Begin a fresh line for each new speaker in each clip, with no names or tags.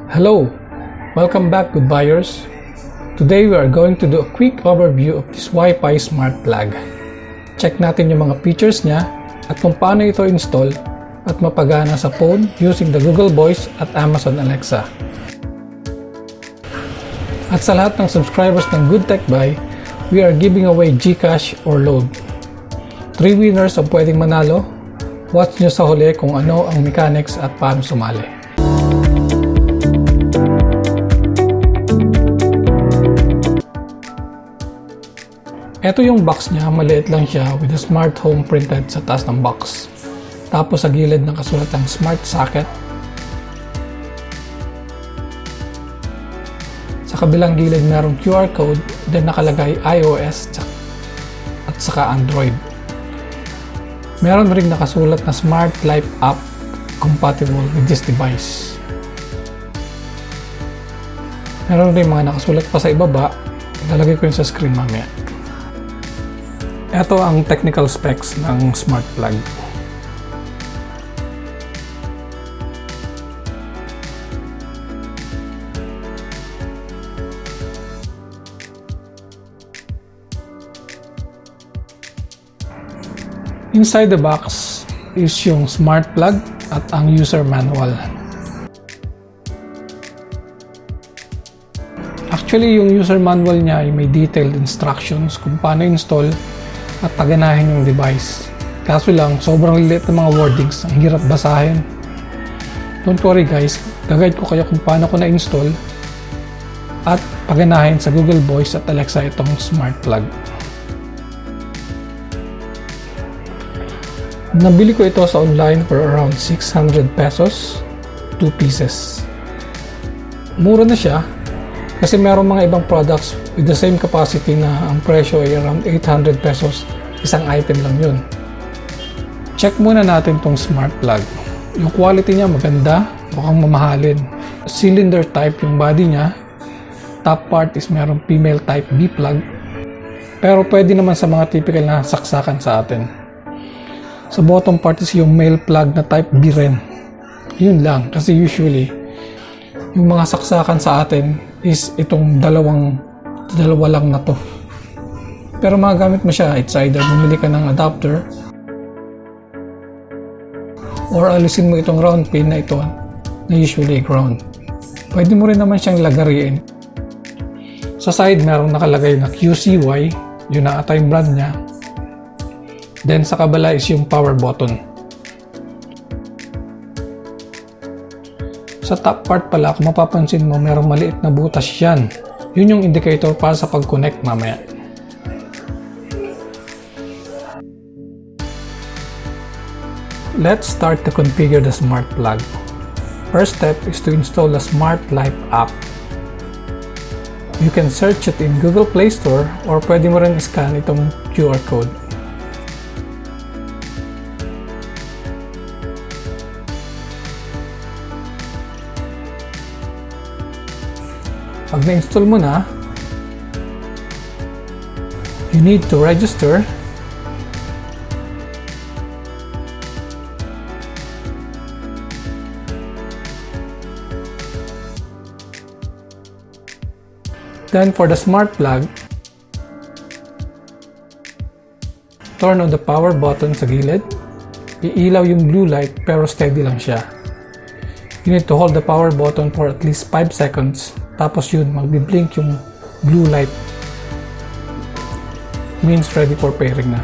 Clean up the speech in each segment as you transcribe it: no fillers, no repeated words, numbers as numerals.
Hello! Welcome back, good buyers. Today we are going to do a quick overview of this Wi-Fi smart plug. Check natin yung mga features niya at kung paano ito install at mapagana sa phone using the Google Voice at Amazon Alexa. At sa lahat ng subscribers ng Good Tech Buy, we are giving away GCash or load. 3 winners ang pwedeng manalo. Watch nyo sa huli kung ano ang mechanics at paano sumali. Ito yung box niya, maliit lang siya with a smart home printed sa taas ng box. Tapos sa gilid nakasulat ang smart socket. Sa kabilang gilid merong QR code, then nakalagay iOS at saka Android. Meron ring nakasulat na Smart Life app compatible with this device. Meron rin mga nakasulat pa sa ibaba, ilalagay ko yun sa screen mamaya. Ito ang technical specs ng smart plug. Inside the box is yung smart plug at ang user manual. Actually, yung user manual niya ay may detailed instructions kung paano install at paganahin yung device. Kaso lang, sobrang liit ng mga wordings, ang hirap basahin. Don't worry guys, gagayad ko kayo kung paano ko na-install at paganahin sa Google Voice at Alexa itong smart plug. Nabili ko ito sa online for around 600 pesos, 2 pieces. Mura na siya kasi merong mga ibang products with the same capacity na ang presyo ay around 800 pesos, isang item lang yun. Check muna natin tong smart plug. Yung quality niya maganda, mukhang mamahalin. Cylinder type yung body niya. Top part is merong female type B plug. Pero pwede naman sa mga typical na saksakan sa atin. Sa bottom part is yung male plug na type B rin. Yun lang, kasi usually yung mga saksakan sa atin is itong dalawa lang na to. Pero magagamit mo siya, it's either bumili ka ng adapter or alisin mo itong round pin na ito na usually ground. Pwede mo rin naman siyang lagariin. Sa side merong nakalagay na QCY, yun na ata yung brand niya. Then sa kabala is yung power button. Sa top part pala, kung mapapansin mo, merong maliit na butas yan. Yun yung indicator para sa pag-connect mamaya. Let's start to configure the smart plug. First step is to install the Smart Life app. You can search it in Google Play Store or pwede mo rin scan itong QR code. Pag na-install mo na, you need to register. Then for the smart plug, turn on the power button sa gilid. Iilaw yung blue light pero steady lang siya. You need to hold the power button for at least 5 seconds. Tapos yun, magbi-blink yung blue light. Means ready for pairing na.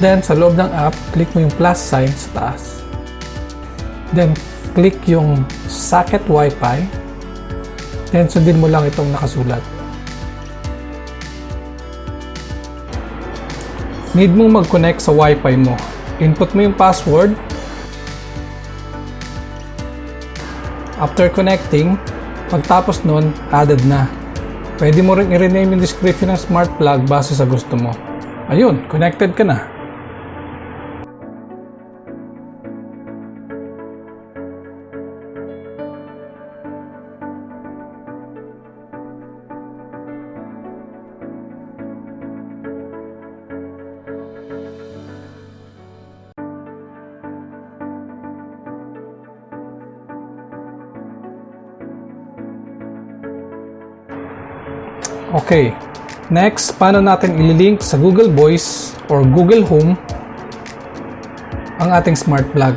Then sa loob ng app, click mo yung plus sign sa taas. Then click yung socket Wi-Fi. Then sundin mo lang itong nakasulat. Need mong mag-connect sa Wi-Fi mo. Input mo yung password. After connecting, pagtapos nun, added na. Pwede mo rin i-rename yung description ng smart plug base sa gusto mo. Ayun, connected ka na. Okay. Next, paano natin ililink sa Google Voice or Google Home ang ating smart plug?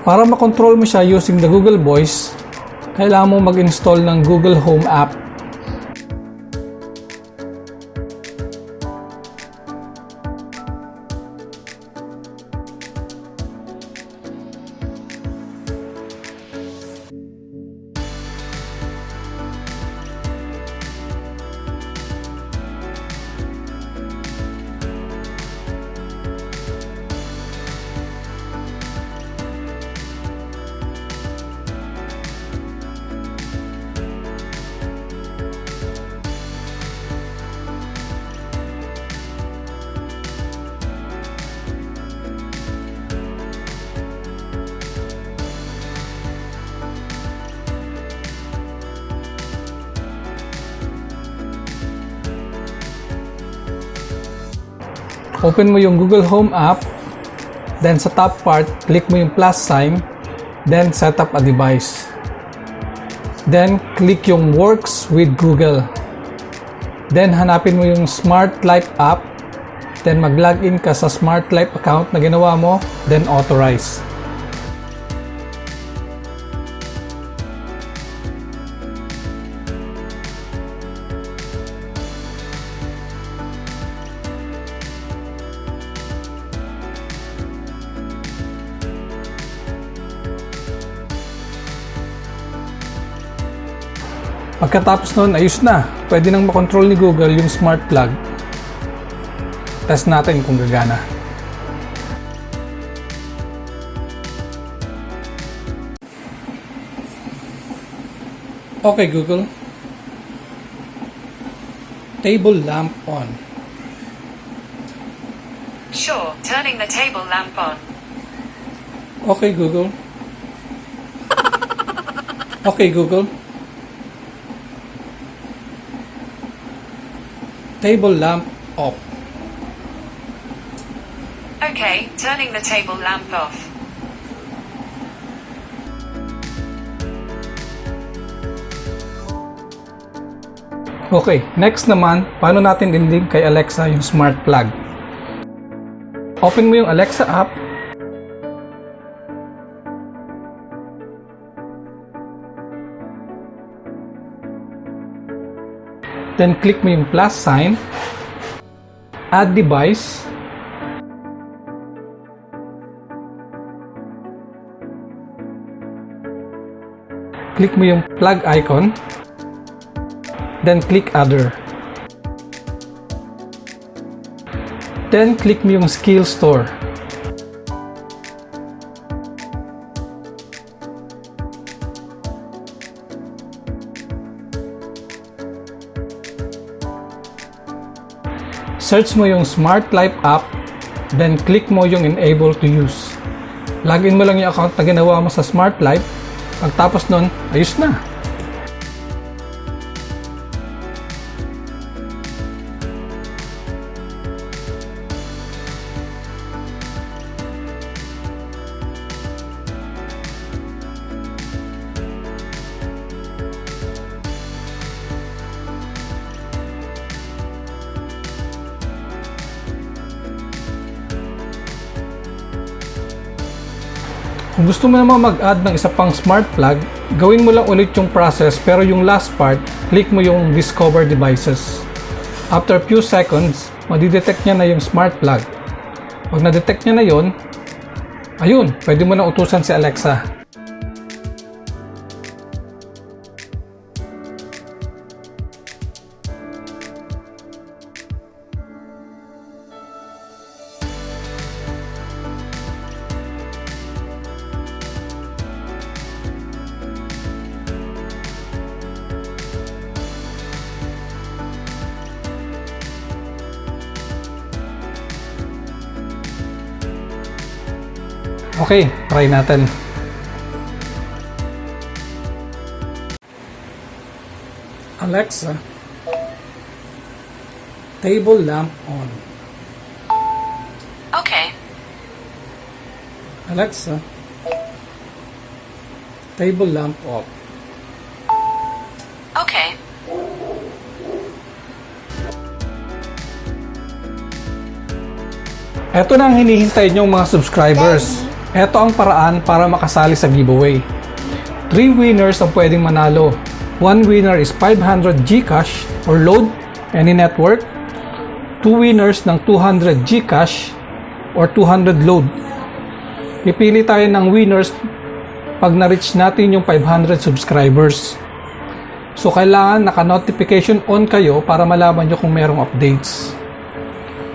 Para makontrol mo siya using the Google Voice, kailangan mo mag-install ng Google Home app. Open mo yung Google Home app, then sa top part, click mo yung plus sign, then set up a device. Then, click yung Works with Google. Then, hanapin mo yung Smart Life app, then mag-login ka sa Smart Life account na ginawa mo, then authorize. Pagkatapos nun, ayos na. Pwede nang makontrol ni Google yung smart plug. Test natin kung gagana. Okay, Google. Table lamp on.
Sure, turning the table lamp on.
Okay, Google. Okay, Google. Table lamp off.
Okay, turning the table lamp off.
Okay, next naman, paano natin i-link kay Alexa yung smart plug? Open mo yung Alexa app. Then click mo yung plus sign, add device, click mo yung plug icon, then click other. Then click mo yung skill store. Search mo yung Smart Life app, then click mo yung Enable to Use. Login mo lang yung account na ginawa mo sa Smart Life. Pagtapos nun, ayos na. Kung gusto mo naman mag-add ng isa pang smart plug, gawin mo lang ulit yung process pero yung last part, click mo yung Discover Devices. After a few seconds, madidetect niya na yung smart plug. Pag na-detect niya na yon, ayun, pwede mo na utusan si Alexa. Okay, try natin. Alexa, table lamp on.
Okay.
Alexa, table lamp off.
Okay.
Ito na ang hinihintay nyong mga subscribers. Ito ang paraan para makasali sa giveaway. 3 winners ang pwedeng manalo. 1 winner is 500 GCash or load any network. 2 winners ng 200 GCash or 200 load. Pipili tayo ng winners pag na-reach natin yung 500 subscribers. So kailangan naka-notification on kayo para malaman nyo kung merong updates.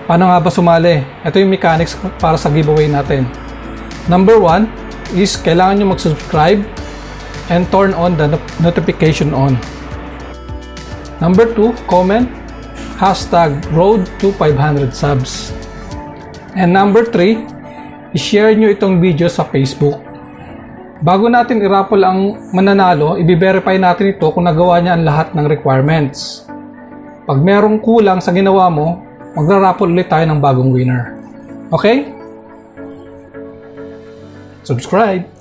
Paano nga ba sumali? Ito yung mechanics para sa giveaway natin. Number 1 is kailangan nyo mag-subscribe and turn on the notification on. Number 2, comment hashtag road to 500 subs. And number 3, i-share nyo itong video sa Facebook. Bago natin i-raffle ang mananalo, i-verify natin ito kung nagawa niya ang lahat ng requirements. Pag merong kulang sa ginawa mo, magra-raffle ulit tayo ng bagong winner. Okay? Subscribe!